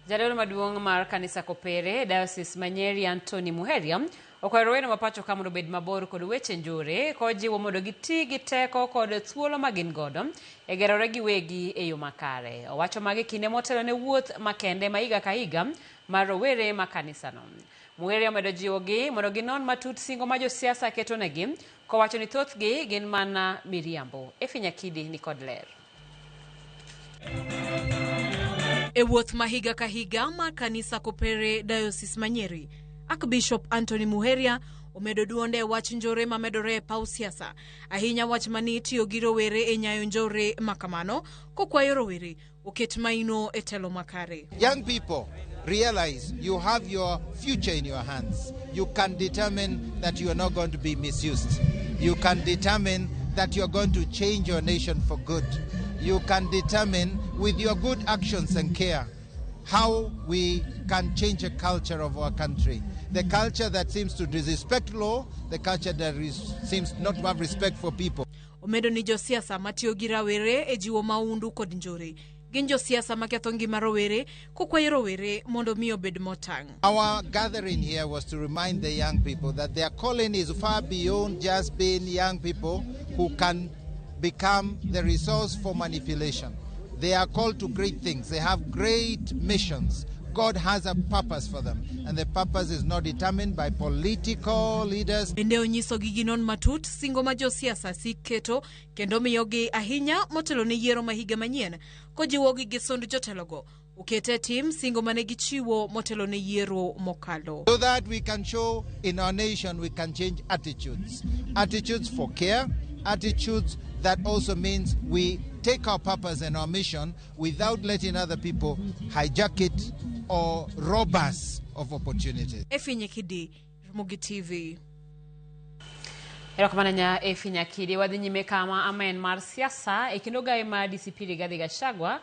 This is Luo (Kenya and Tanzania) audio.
Jadolo maduong' mar kanisa Kopere Diocese Manyeri Anthony Muheria okwero weno mapacho ka mondo bed mabor kod weche njore kojiwo mondo giti gi teko kod thuolo magin godo e gerore giwegi e yo makare. Owacho magi kinde motelo ne wuoth makende ma higa ka higa mar rowere ma kanisano. Muheria omedo jiwogi mondo ginon matut singo ma josiasa ketonegi kowacho ni thothgi gin mana miriambo. Efi Nyakidi ni kod ler. E wuoth ma higa ka higa ma kanisa Kopere Diocese Manyeri, Archbishop Anthony Muheria omedo duonde wach njore ma medore e paw siasa, ahinya wach mani tiyo gi rowere e nyayo njore makamano, kokwayo rowere oket maino e telo makare. Young people, realize you have your future in your hands. You can determine that you are not going to be misused. You can determine that you are going to change your nation for good. You can determine with your good actions and care how we can change the culture of our country. The culture that seems to disrespect law, the culture that seems not to have respect for people. Omedo ni josiasa matiyo gi rawere e jiwo maundu kod njore. Gin josiasa maketho ngima rowere kokwayo rowere mondo miyo bed motang'. Our gathering here was to remind the young people that their calling is far beyond just being young people who can become the resource for manipulation. They are called to great things. They have great missions. God has a purpose for them, and the purpose is not determined by political leaders. Bende onyiso gi ginon matut singo ma josiasa siketo kendo miyogi ahinya motelo ne yiero ma higa manyien kojiwo gi sond jotelogo ukete tim singo mane gichiwo motelo ne yiero mokalo. So that we can show in our nation we can change attitudes. Attitudes for care, attitudes that also means we take our purpose and our mission without letting other people hijack it or rob us of opportunities. Efi Nyakidi, Ramogi TV. Erokamanya Efi Nyakidi wadhi nyime kama amen mar siasa e kendo gae ma DCP Rigathi Gachagua